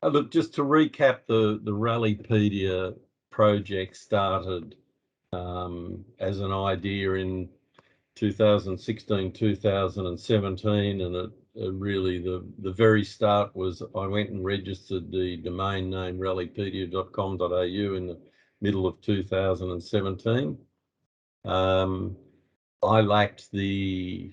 Look, just to recap, the Rallypedia project started as an idea in 2016, 2017, and it really the very start was I went and registered the domain name rallypedia.com.au in the middle of 2017. I lacked the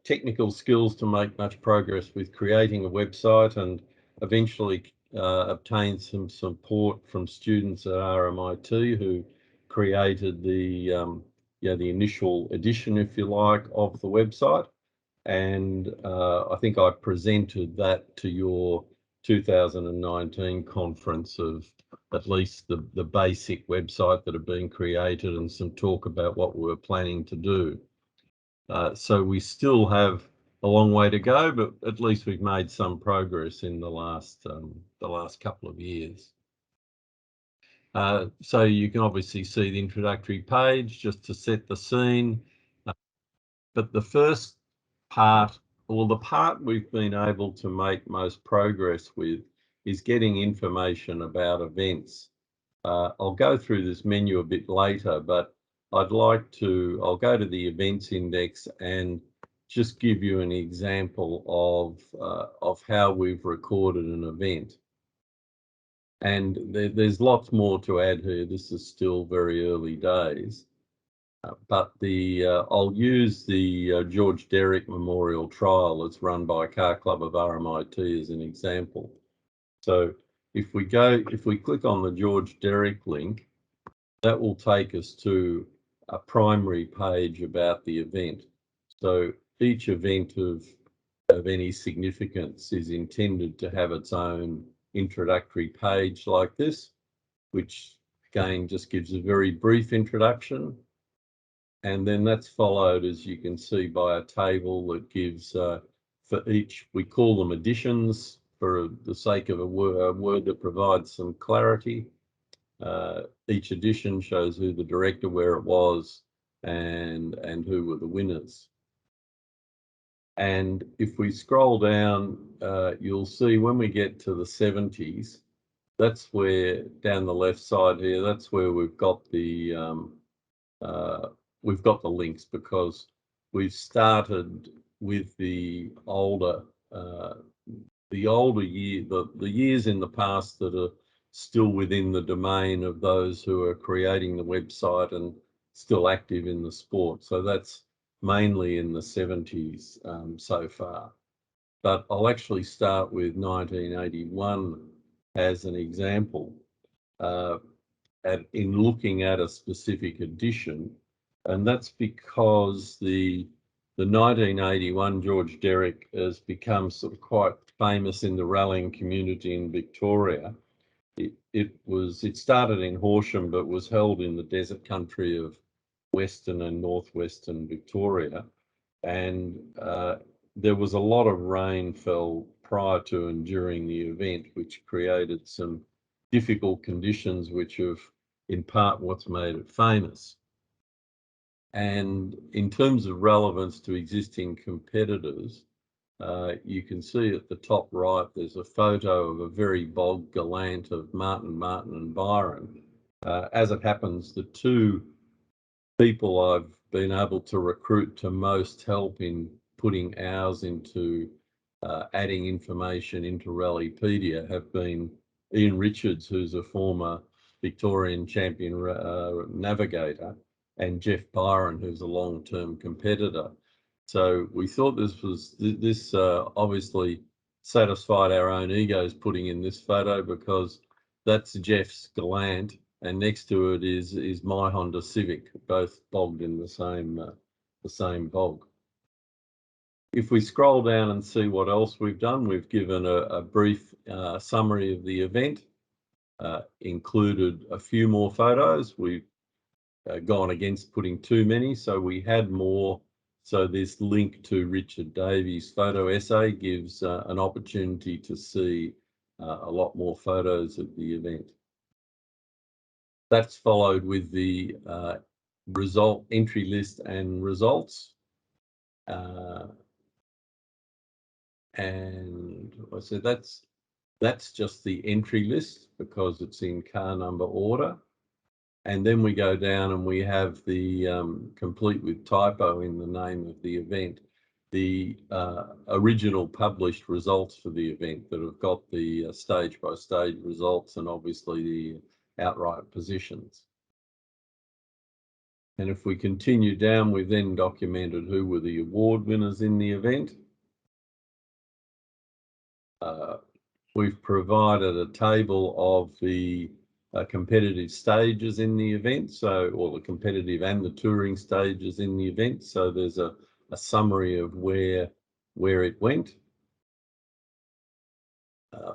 technical skills to make much progress with creating a website, and eventually obtained some support from students at RMIT who created the the initial edition, if you like, of the website. And I think I presented that to your 2019 conference of at least the basic website that had been created and some talk about what we were planning to do. So we still have a long way to go, but at least we've made some progress in the last couple of years. So you can obviously see the introductory page just to set the scene. But the first part, or the part we've been able to make most progress with, is getting information about events. I'll go through this menu a bit later, but I'll go to the events index and just give you an example of how we've recorded an event. And there's lots more to add here. This is still very early days. But I'll use the George Derrick Memorial Trial that's run by Car Club of RMIT as an example. So if we click on the George Derrick link, that will take us to a primary page about the event. So each event of any significance is intended to have its own introductory page like this, which again just gives a very brief introduction. And then that's followed, as you can see, by a table that gives for each, we call them editions for the sake of a word that provides some clarity. Each edition shows who the director, where it was, and who were the winners. And if we scroll down, you'll see when we get to the 70s, that's where, down the left side here, that's where we've got the links, because we've started with the years in the past that are still within the domain of those who are creating the website and still active in the sport. So that's mainly in the 70s so far. But I'll actually start with 1981 as an example in looking at a specific edition. And that's because the 1981 George Derrick has become sort of quite famous in the rallying community in Victoria. It started in Horsham, but was held in the desert country of Western and Northwestern Victoria. And there was a lot of rain fell prior to and during the event, which created some difficult conditions, which have in part what's made it famous. And in terms of relevance to existing competitors, you can see at the top right, there's a photo of a very bogged gallant of Martin and Byron. As it happens, the two people I've been able to recruit to most help in putting ours into adding information into Rallypedia have been Ian Richards, who's a former Victorian champion navigator, and Jeff Byron, who's a long-term competitor. So we thought this obviously satisfied our own egos putting in this photo, because that's Jeff's Galant, and next to it is my Honda Civic, both bogged in the same bog. If we scroll down and see what else we've done, we've given a brief summary of the event, included a few more photos. We've gone against putting too many, so we had more. So this link to Richard Davies' photo essay gives an opportunity to see a lot more photos of the event. That's followed with the result entry list and results. And I said that's That's just the entry list because it's in car number order. And then we go down and we have the complete with typo in the name of the event, the original published results for the event that have got the stage by stage results and obviously the outright positions. And if we continue down, we've then documented who were the award winners in the event. We've provided a table of the competitive stages in the event, or the competitive and the touring stages in the event. So there's a summary of where it went.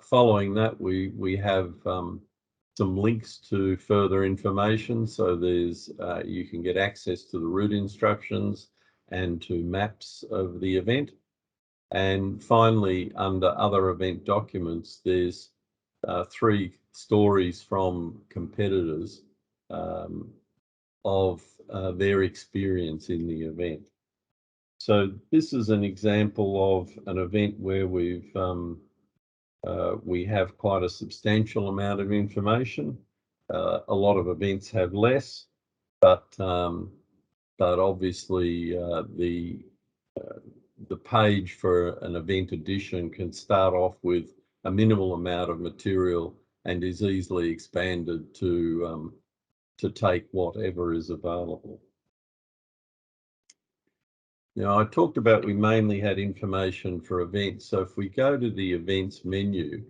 Following that, we have some links to further information. So there's you can get access to the route instructions and to maps of the event. And finally, under other event documents, there's 3 stories from competitors of their experience in the event. So this is an example of an event where we have quite a substantial amount of information. A lot of events have less, but obviously the page for an event edition can start off with a minimal amount of material and is easily expanded to take whatever is available. Now, I talked about we mainly had information for events. So if we go to the events menu,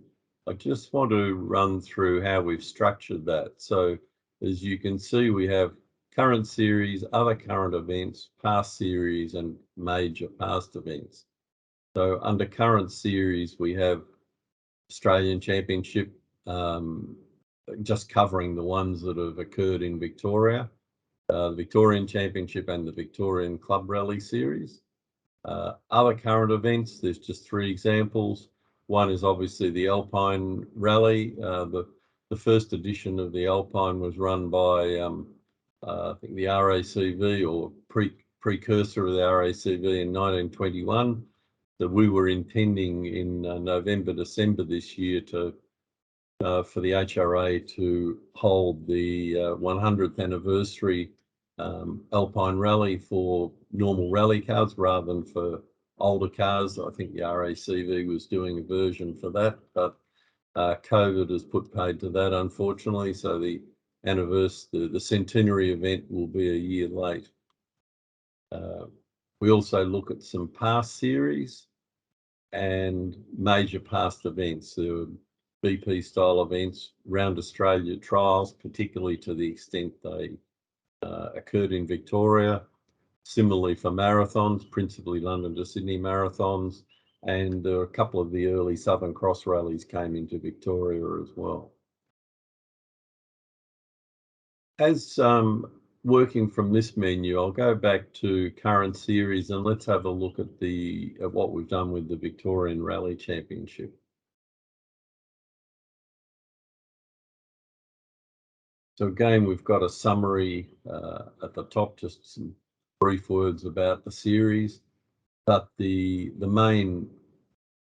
I just want to run through how we've structured that. So as you can see, we have current series, other current events, past series, and major past events. So under current series, we have Australian Championship, just covering the ones that have occurred in Victoria, the Victorian Championship and the Victorian Club Rally Series. Other current events, there's just 3 examples. One is obviously the Alpine Rally. The first edition of the Alpine was run by, I think, the RACV, or precursor of the RACV, in 1921. That we were intending in November, December this year for the HRA to hold the 100th anniversary Alpine Rally for normal rally cars rather than for older cars. I think the RACV was doing a version for that, but COVID has put paid to that, unfortunately. So the centenary event will be a year late. We also look at some past series and major past events. There were BP style events, round Australia trials, particularly to the extent they occurred in Victoria. Similarly for marathons, principally London to Sydney marathons, and a couple of the early Southern Cross rallies came into Victoria as well. As working from this menu, I'll go back to current series and let's have a look at what we've done with the Victorian Rally Championship. So again, we've got a summary at the top, just some brief words about the series, but the main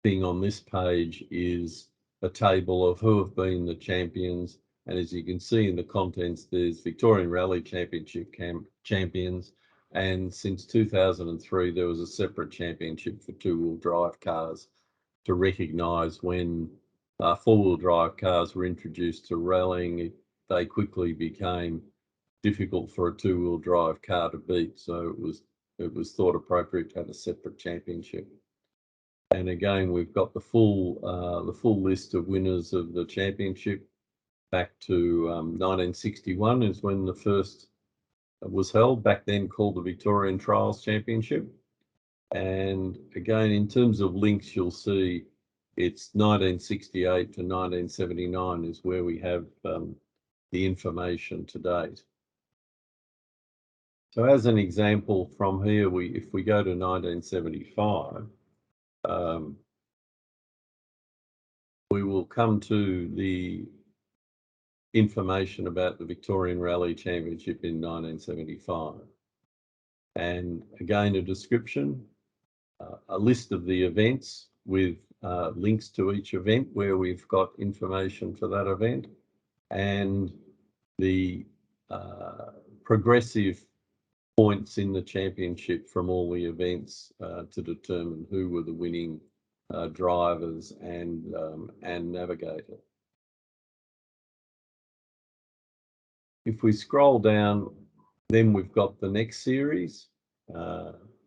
thing on this page is a table of who have been the champions. And as you can see in the contents, there's Victorian Rally Championship champions. And since 2003, there was a separate championship for 2-wheel drive cars to recognise when 4-wheel drive cars were introduced to rallying. They quickly became difficult for a 2-wheel drive car to beat. So it was thought appropriate to have a separate championship. And again, we've got the full list of winners of the championship. Back to 1961 is when the first was held, back then called the Victorian Trials Championship. And again, in terms of links, you'll see it's 1968 to 1979 is where we have the information to date. So as an example from here, if we go to 1975, we will come to the information about the Victorian Rally Championship in 1975. And again, a description, a list of the events with links to each event where we've got information for that event, and the progressive points in the championship from all the events to determine who were the winning drivers and navigator. If we scroll down, then we've got the next series,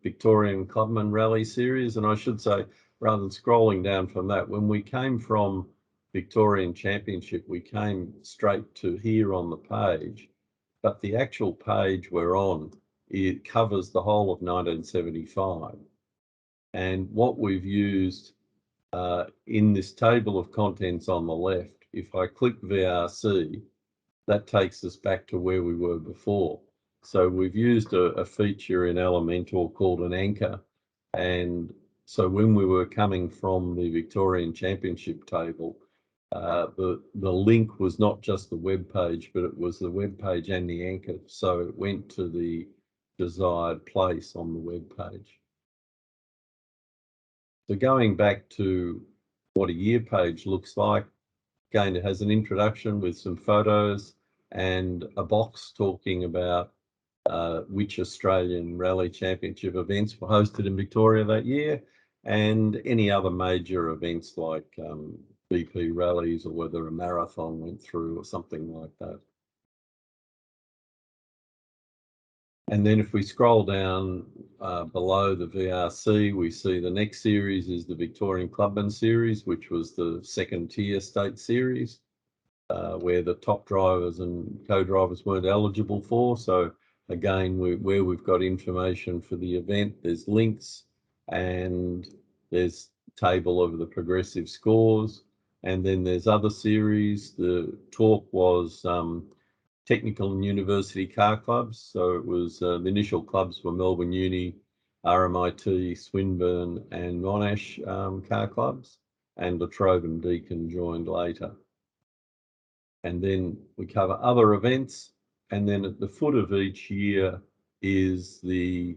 Victorian Clubman Rally Series. And I should say, rather than scrolling down from that, when we came from Victorian Championship, we came straight to here on the page. But the actual page we're on, it covers the whole of 1975. And what we've used in this table of contents on the left, if I click VRC, that takes us back to where we were before. So we've used a feature in Elementor called an anchor. And so when we were coming from the Victorian Championship table, the link was not just the web page, but it was the web page and the anchor. So it went to the desired place on the web page. So going back to what a year page looks like, again, it has an introduction with some photos and a box talking about which Australian Rally Championship events were hosted in Victoria that year, and any other major events like BP rallies, or whether a marathon went through or something like that. And then if we scroll down below the VRC, we see the next series is the Victorian Clubman Series, which was the second tier state series, where the top drivers and co-drivers weren't eligible for. So again, where we've got information for the event, there's links and there's table of the progressive scores. And then there's other series. The talk was technical and university car clubs. So it was the initial clubs were Melbourne Uni, RMIT, Swinburne and Monash car clubs, and La Trobe and Deakin joined later. And then we cover other events, and then at the foot of each year is the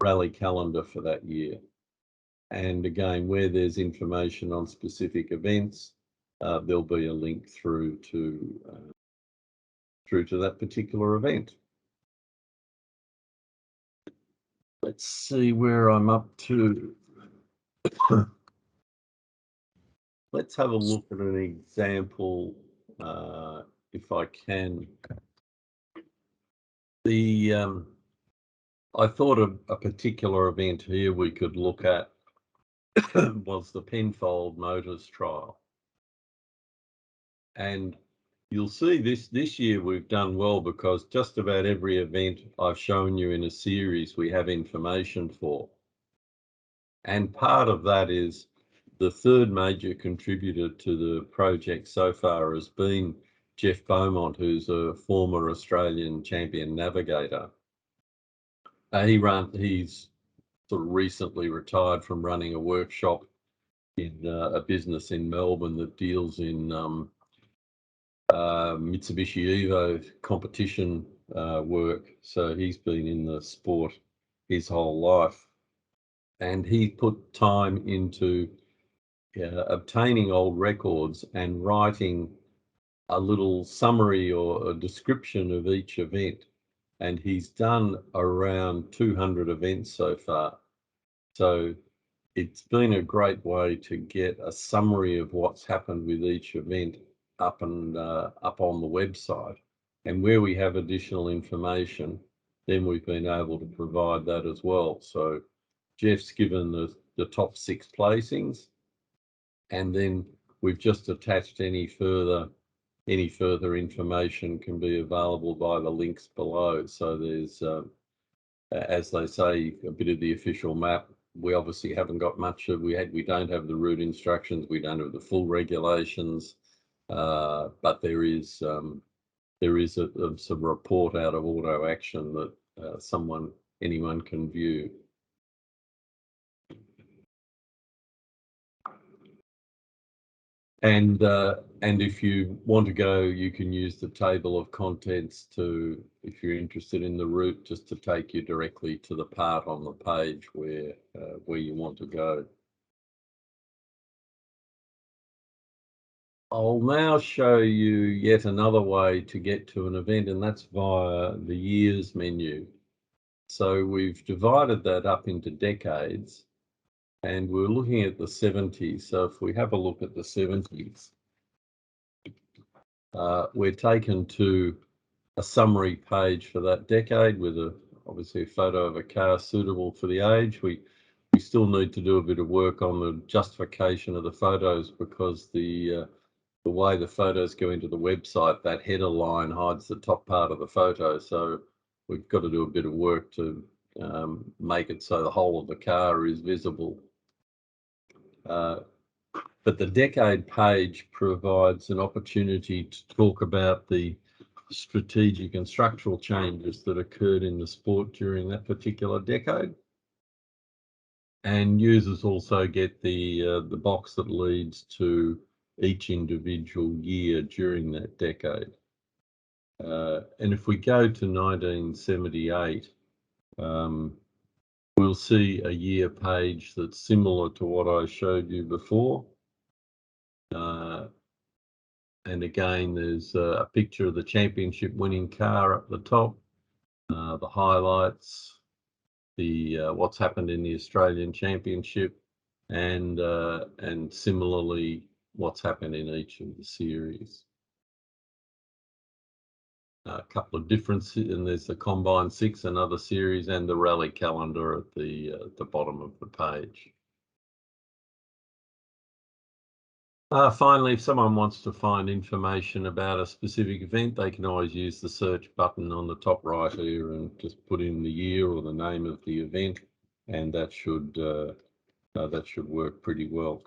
rally calendar for that year. And again, where there's information on specific events, there'll be a link through to that particular event. Let's see where I'm up to. Let's have a look at an example, if I can. I thought a particular event here we could look at was the Penfold Motors trial. And you'll see this year we've done well, because just about every event I've shown you in a series we have information for. And part of that is the third major contributor to the project so far has been Jeff Beaumont, who's a former Australian champion navigator. He's sort of recently retired from running a workshop in a business in Melbourne that deals in Mitsubishi Evo competition work. So he's been in the sport his whole life, and he put time into obtaining old records and writing a little summary or a description of each event. And he's done around 200 events so far. So it's been a great way to get a summary of what's happened with each event up on the website. And where we have additional information, then we've been able to provide that as well. So Jeff's given the top 6 placings, and then we've just attached any further information can be available by the links below. So there's, as they say, a bit of the official map. We obviously haven't got much of, we don't have the route instructions, we don't have the full regulations, but there is some report out of Auto Action that anyone can view. And if you want to go, you can use the table of contents to, if you're interested in the route, just to take you directly to the part on the page where you want to go. I'll now show you yet another way to get to an event, and that's via the years menu. So we've divided that up into decades, and we're looking at the 70s. So if we have a look at the 70s, we're taken to a summary page for that decade with obviously a photo of a car suitable for the age. We still need to do a bit of work on the justification of the photos, because the way the photos go into the website, that header line hides the top part of the photo. So we've got to do a bit of work to make it so the whole of the car is visible. But the decade page provides an opportunity to talk about the strategic and structural changes that occurred in the sport during that particular decade. And users also get the box that leads to each individual year during that decade. And if we go to 1978, we'll see a year page that's similar to what I showed you before. And again, there's a picture of the championship winning car up the top, the highlights, the what's happened in the Australian Championship, and similarly what's happened in each of the series. A couple of differences, and there's the Combine 6, another series, and the rally calendar at the bottom of the page. Finally, if someone wants to find information about a specific event, they can always use the search button on the top right here and just put in the year or the name of the event, and that should work pretty well.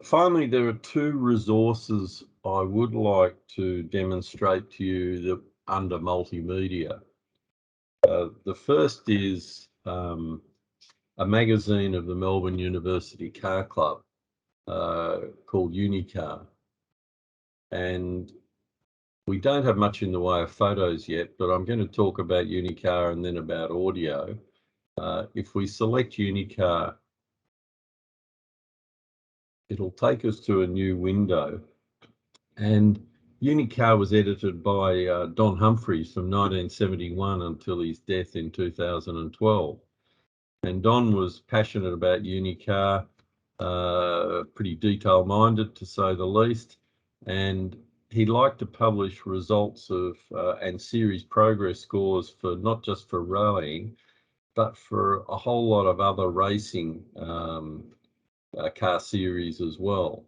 Finally, there are two resources I would like to demonstrate to you that under multimedia. The first is a magazine of the Melbourne University Car Club called Unicar. And we don't have much in the way of photos yet, but I'm going to talk about Unicar and then about audio. If we select Unicar, it'll take us to a new window. And Unicar was edited by Don Humphreys from 1971 until his death in 2012. And Don was passionate about Unicar, pretty detail-minded to say the least, and he liked to publish results of and series progress scores for not just for rallying, but for a whole lot of other racing car series as well.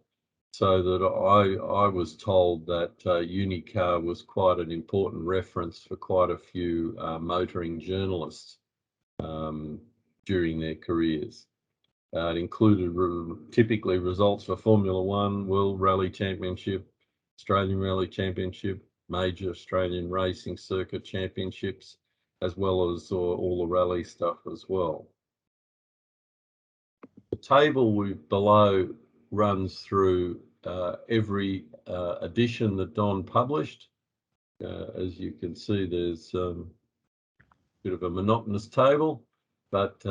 So that I was told that Unicar was quite an important reference for quite a few motoring journalists during their careers. It included typically results for Formula One, World Rally Championship, Australian Rally Championship, major Australian Racing Circuit Championships, as well as all the rally stuff as well. The table below runs through every edition that Don published. As you can see, there's a bit of a monotonous table, but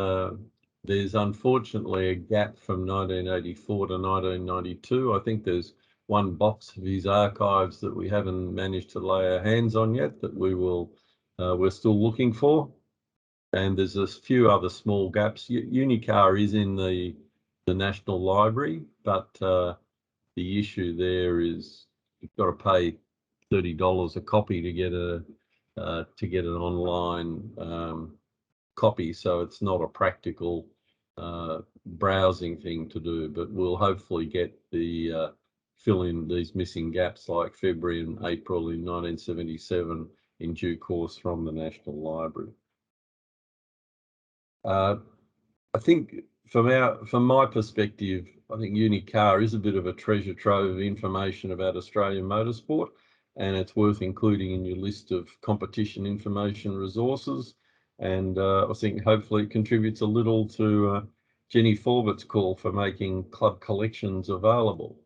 there's unfortunately a gap from 1984 to 1992. I think there's one box of his archives that we haven't managed to lay our hands on yet that we're still looking for. And there's a few other small gaps. Unicar is in the National Library, but the issue there is you've got to pay $30 a copy to get an online copy, so it's not a practical browsing thing to do. But we'll hopefully get the fill in these missing gaps like February and April in 1977 in due course from the National Library. I think from my perspective, I think Unicar is a bit of a treasure trove of information about Australian motorsport, and it's worth including in your list of competition information resources. And I think hopefully it contributes a little to Jenny Forbett's call for making club collections available.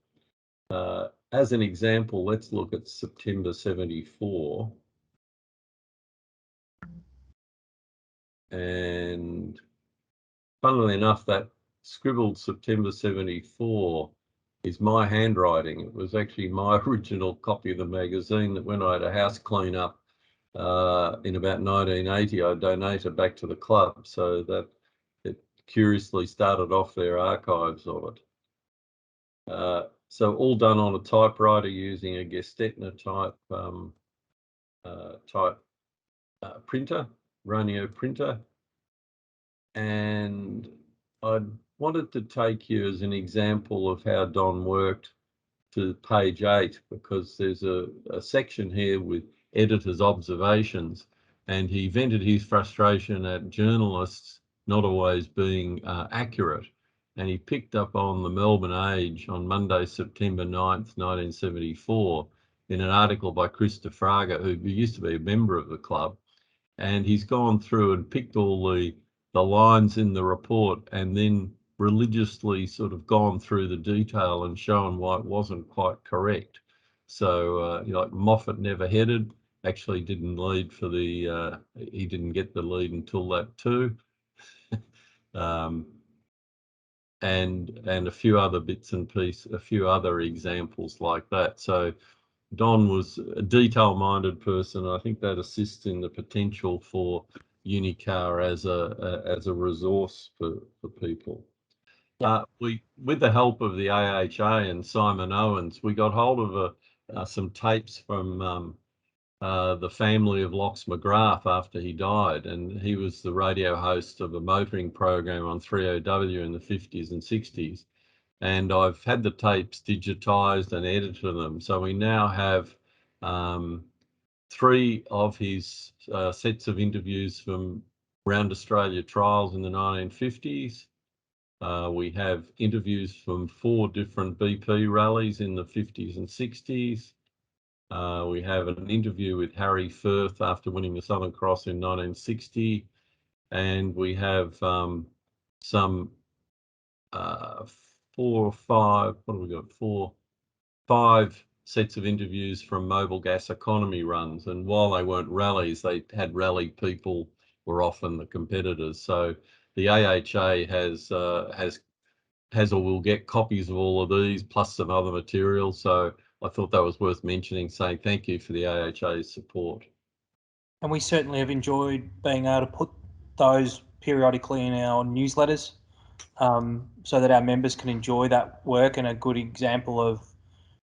As an example, let's look at September 74. And funnily enough, that scribbled September 74 is my handwriting. It was actually my original copy of the magazine that when I had a house clean up in about 1980, I donated back to the club. So that it curiously started off their archives of it. So all done on a typewriter using a Gestetner type printer, Roneo printer. And I wanted to take you as an example of how Don worked to page 8, because there's a section here with editor's observations, and he vented his frustration at journalists not always being accurate. And he picked up on the Melbourne Age on Monday, September 9th, 1974, in an article by Chris de Fraga, who used to be a member of the club. And he's gone through and picked all the lines in the report and then religiously sort of gone through the detail and shown why it wasn't quite correct. So, like Moffat never headed, actually didn't lead for the, he didn't get the lead until lap 2. And a few other bits and pieces, a few other examples like that. So Don was a detail-minded person. I think that assists in the potential for Unicar as a resource for people. Yeah. With the help of the AHA and Simon Owens, we got hold of some tapes from the family of Lox McGrath after he died, and he was the radio host of a motoring program on 3OW in the 50s and 60s. And I've had the tapes digitized and edited them. So we now have 3 of his sets of interviews from Round Australia trials in the 1950s. We have interviews from 4 different BP rallies in the 50s and 60s. We have an interview with Harry Firth after winning the Southern Cross in 1960. And we have some 4 or 5, what have we got? 5 sets of interviews from mobile gas economy runs. And while they weren't rallies, they had rally people were often the competitors. So the AHA has or will get copies of all of these plus some other material. So I thought that was worth mentioning, saying thank you for the AHA's support. And we certainly have enjoyed being able to put those periodically in our newsletters, so that our members can enjoy that work, and a good example of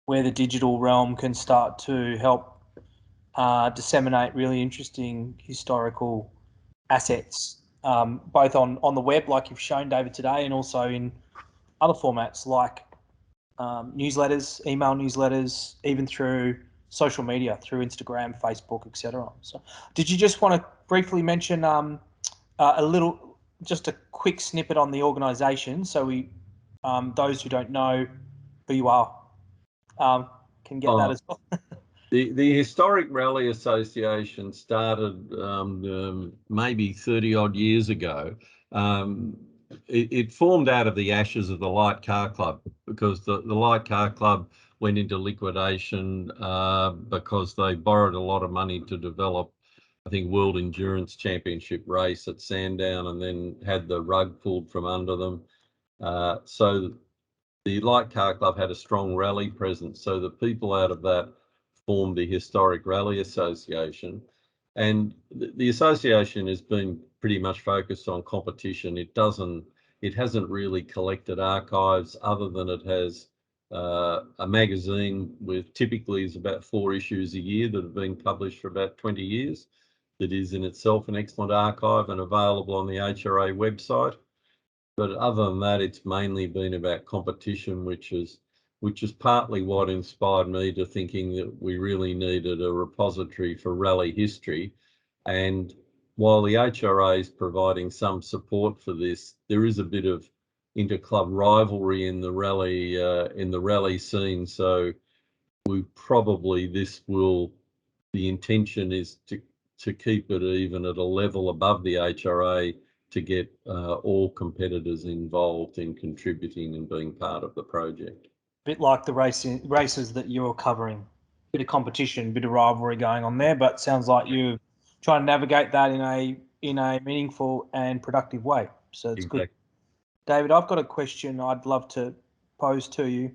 where the digital realm can start to help disseminate really interesting historical assets, both on the web, like you've shown, David, today, and also in other formats like newsletters, email newsletters, even through social media, through Instagram, Facebook, etc. So, did you just want to briefly mention just a quick snippet on the organisation, so we, those who don't know who you are, can get that as well? The Historic Rally Association started maybe 30 odd years ago. It formed out of the ashes of the Light Car Club, because the Light Car Club went into liquidation because they borrowed a lot of money to develop, I think, World Endurance Championship race at Sandown, and then had the rug pulled from under them. So the Light Car Club had a strong rally presence. So the people out of that formed the Historic Rally Association. And the association has been pretty much focused on competition. It hasn't really collected archives, other than it has a magazine with typically is about 4 issues a year that have been published for about 20 years. That is in itself an excellent archive and available on the HRA website. But other than that, it's mainly been about competition, which is partly what inspired me to thinking that we really needed a repository for rally history. And while the HRA is providing some support for this, there is a bit of inter-club rivalry in the rally scene. So we probably the intention is to keep it even at a level above the HRA, to get all competitors involved in contributing and being part of the project. A bit like the races that you're covering, bit of competition, bit of rivalry going on there, but sounds like you're trying to navigate that in a meaningful and productive way. So it's Exactly. good. David, I've got a question I'd love to pose to you.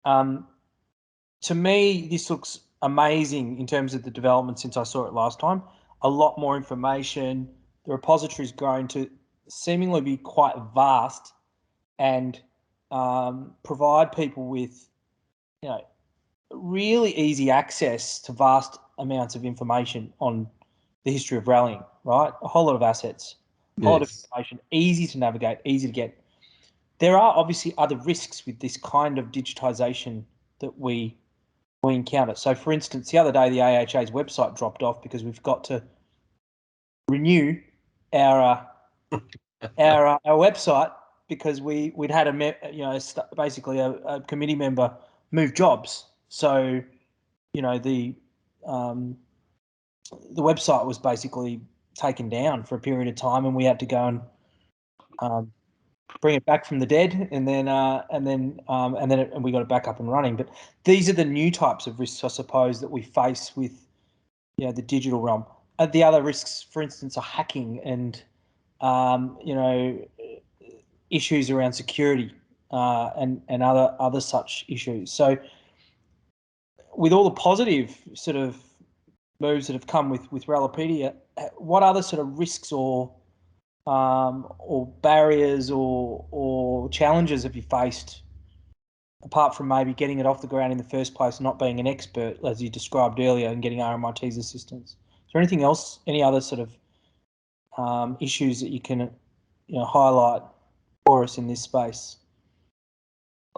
To me, this looks amazing in terms of the development since I saw it last time. A lot more information. The repository's grown to seemingly be quite vast and provide people with, really easy access to vast amounts of information on the history of rallying, right? A whole lot of assets, a whole lot of information, easy to navigate, easy to get. There are obviously other risks with this kind of digitisation that we encounter. So, for instance, the other day the AHA's website dropped off because we've got to renew our website because we'd had basically a committee member move jobs. So, the website was basically taken down for a period of time, and we had to go and bring it back from the dead, and then we got it back up and running. But these are the new types of risks, I suppose, that we face with the digital realm. The other risks, for instance, are hacking and issues around security and other such issues. So, with all the positive sort of moves that have come with Rallypedia, what other sort of risks or barriers or challenges have you faced, apart from maybe getting it off the ground in the first place, not being an expert, as you described earlier, and getting RMIT's assistance? Is there anything else, any other sort of issues that you can highlight for us in this space?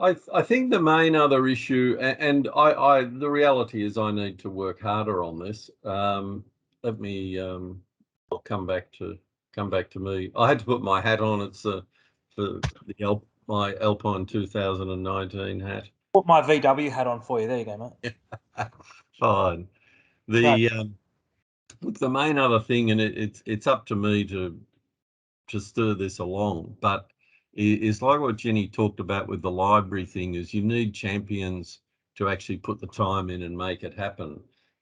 I think the main other issue, and the reality is I need to work harder on this. Let me I'll come back to me. I had to put my hat on. It's for my Alpine 2019 hat. Put my VW hat on for you. There you go, mate. Fine. Look, the main other thing, and it's up to me to stir this along, but is like what Jenny talked about with the library thing, is you need champions to actually put the time in and make it happen.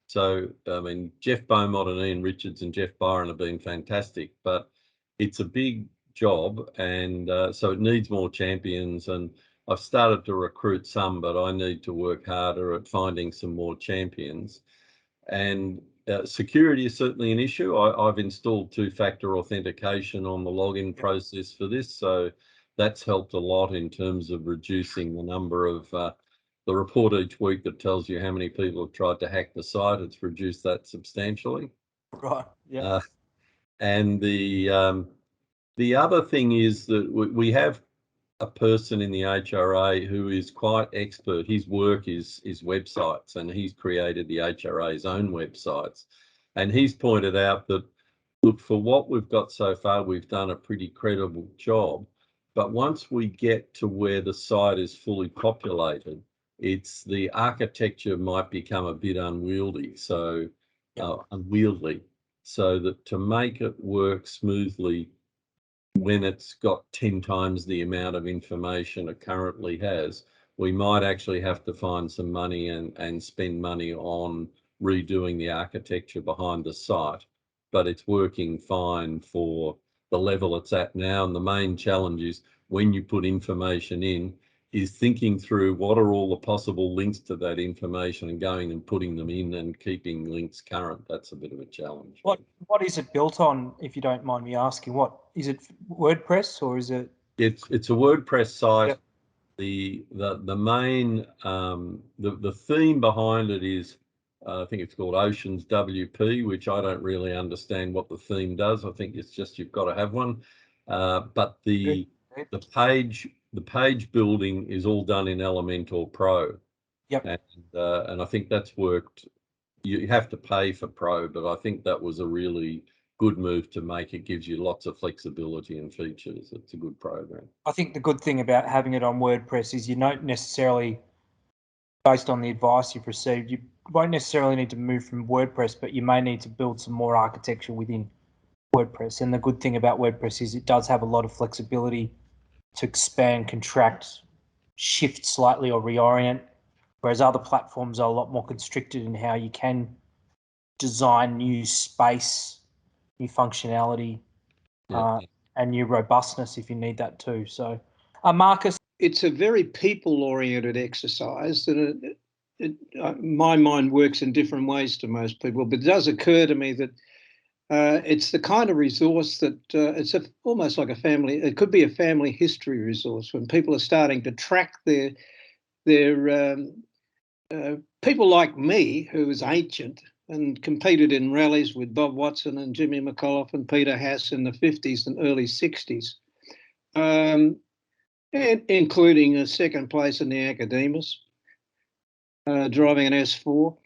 So, I mean, Jeff Beaumont and Ian Richards and Jeff Byron have been fantastic, but it's a big job, and so it needs more champions. And I've started to recruit some, but I need to work harder at finding some more champions. And security is certainly an issue. I've installed two-factor authentication on the login process for this, so that's helped a lot in terms of reducing the number of the report each week that tells you how many people have tried to hack the site. It's reduced that substantially. Right. Yeah. And the other thing is that we have a person in the HRA who is quite expert. His work is websites, and he's created the HRA's own websites. And he's pointed out that, look, for what we've got so far, we've done a pretty credible job. But once we get to where the site is fully populated, it's the architecture might become a bit unwieldy. So unwieldy. So that to make it work smoothly, when it's got 10 times the amount of information it currently has, we might actually have to find some money and spend money on redoing the architecture behind the site. But it's working fine for the level it's at now. And the main challenge is, when you put information in, is thinking through what are all the possible links to that information and going and putting them in and keeping links current. That's a bit of a challenge. What is it built on, if you don't mind me asking? What is it, WordPress, or is it? It's a WordPress site. Yep. The main the theme behind it is I think it's called Oceans WP, which I don't really understand what the theme does. I think it's just you've got to have one. But the page building is all done in Elementor Pro. Yep. And I think that's worked. You have to pay for Pro, but I think that was a really good move to make. It gives you lots of flexibility and features. It's a good program. I think the good thing about having it on WordPress is you don't necessarily, based on the advice you've received, you won't necessarily need to move from WordPress, but you may need to build some more architecture within WordPress. And the good thing about WordPress is it does have a lot of flexibility to expand, contract, shift slightly, or reorient, whereas other platforms are a lot more constricted in how you can design new space, new functionality, and new robustness if you need that too. So Marcus? It's a very people-oriented exercise, and my mind works in different ways to most people, but it does occur to me that it's the kind of resource that it's almost like a family. It could be a family history resource when people are starting to track their people like me, who was ancient and competed in rallies with Bob Watson and Jimmy McAuliffe and Peter Haas in the 50s and early 60s, and including a second place in the Academus, driving an S4.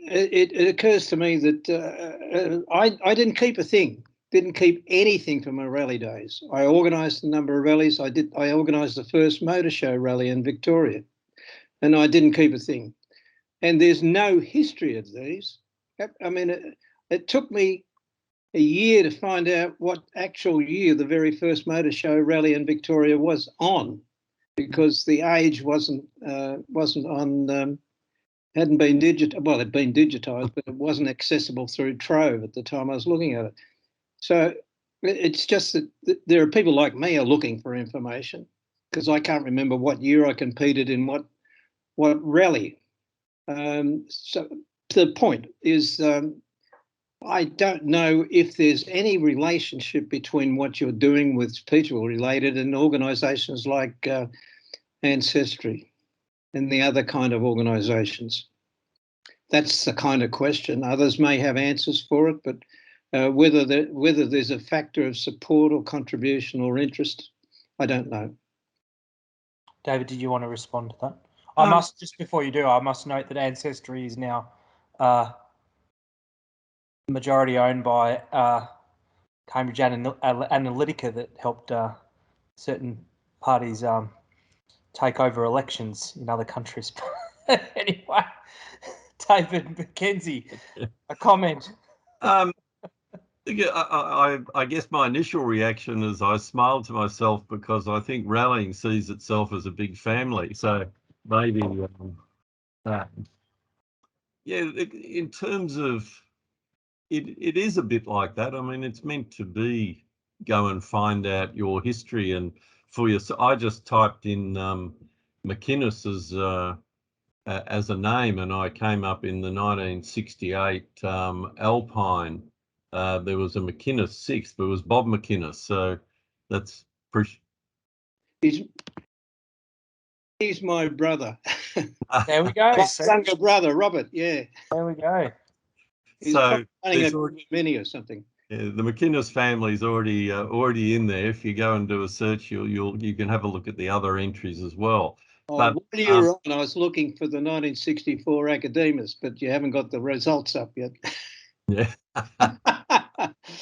It occurs to me that I didn't keep a thing, didn't keep anything from my rally days. I organised a number of rallies. I organised the first motor show rally in Victoria, and I didn't keep a thing. And there's no history of these. I mean, it took me a year to find out what actual year the very first motor show rally in Victoria was on, because the age wasn't on. Hadn't been digitized. Well, it'd been digitized, but it wasn't accessible through Trove at the time I was looking at it. So it's just that there are people like me are looking for information, because I can't remember what year I competed in what rally. So the point is, I don't know if there's any relationship between what you're doing with people related and organisations like Ancestry and the other kind of organisations. That's the kind of question. Others may have answers for it, but whether there's a factor of support or contribution or interest, I don't know. David, did you want to respond to that? I must, just before you do, I must note that Ancestry is now majority owned by Cambridge Analytica, that helped certain parties take over elections in other countries. Anyway, David McKenzie, a comment. I guess my initial reaction is I smiled to myself, because I think rallying sees itself as a big family. So maybe, yeah, in terms of it is a bit like that. I mean, it's meant to be go and find out your history, and for you. So I just typed in McInnes as a name, and I came up in the 1968 Alpine. There was a McInnes sixth, but it was Bob McInnes. So that's pretty. He's my brother. There we go. My younger brother, Robert. Yeah. There we go. He's So running a mini or something. Yeah, the McInnes family is already in there. If you go and do a search, you can have a look at the other entries as well. But while you were on, I was looking for the 1964 Academus, but you haven't got the results up yet. Yeah,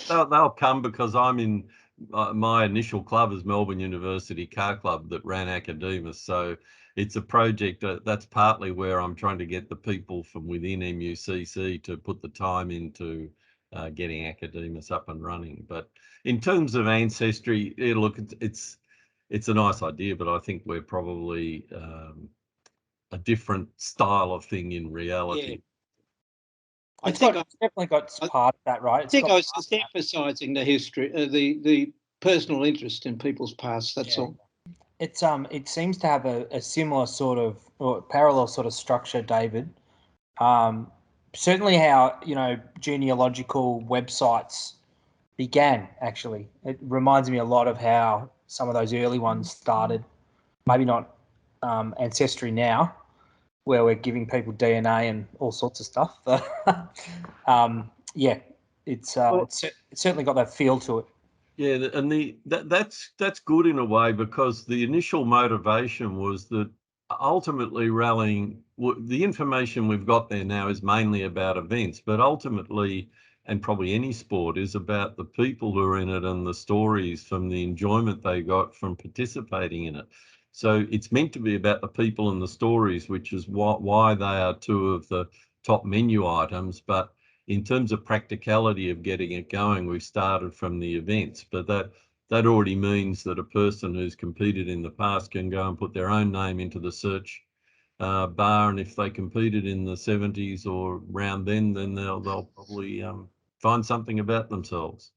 they'll come, because I'm in my initial club is Melbourne University Car Club that ran Academus. So it's a project that's partly where I'm trying to get the people from within MUCC to put the time into getting Academus up and running. But in terms of Ancestry, look, it's a nice idea, but I think we're probably a different style of thing in reality. Yeah. It's definitely got part of that, right? I think I was just emphasising the history, the personal interest in people's past. That's all. It's it seems to have a similar sort of, or parallel sort of structure, David. Certainly how, genealogical websites began, actually. It reminds me a lot of how some of those early ones started. Maybe not Ancestry now, where we're giving people DNA and all sorts of stuff. But yeah, it's certainly got that feel to it. Yeah, and that's good in a way, because the initial motivation was that ultimately rallying, the information we've got there now is mainly about events, but ultimately, and probably any sport, is about the people who are in it and the stories from the enjoyment they got from participating in it. So it's meant to be about the people and the stories, which is why they are two of the top menu items. But in terms of practicality of getting it going, we've started from the events, but that already means that a person who's competed in the past can go and put their own name into the search bar, and if they competed in the 70s or around then they'll probably find something about themselves.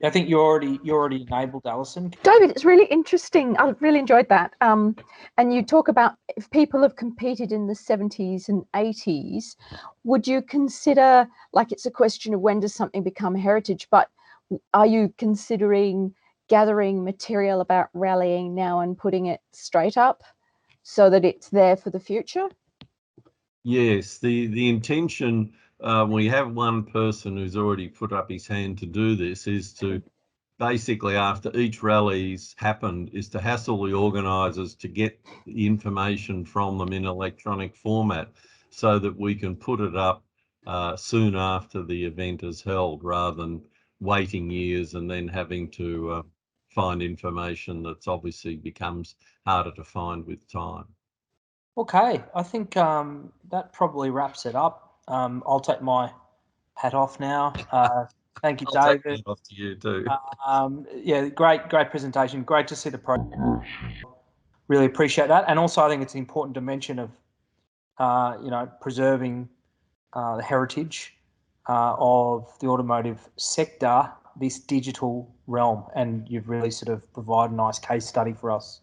I think you're already enabled, Alison. David, it's really interesting. I really enjoyed that. And you talk about if people have competed in the 70s and 80s, would you consider, like it's a question of when does something become heritage, but are you considering gathering material about rallying now and putting it straight up so that it's there for the future? Yes, the intention, we have one person who's already put up his hand to do this, is to basically, after each rally's happened, is to hassle the organisers to get the information from them in electronic format so that we can put it up soon after the event is held, rather than waiting years and then having to find information that's obviously becomes harder to find with time. Okay, I think that probably wraps it up. I'll take my hat off now. Thank you, I'll take David. that off to you too. Yeah, great presentation. Great to see the progress. Really appreciate that, and also I think it's important to mention of preserving the heritage of the automotive sector, this digital realm, and you've really sort of provided a nice case study for us.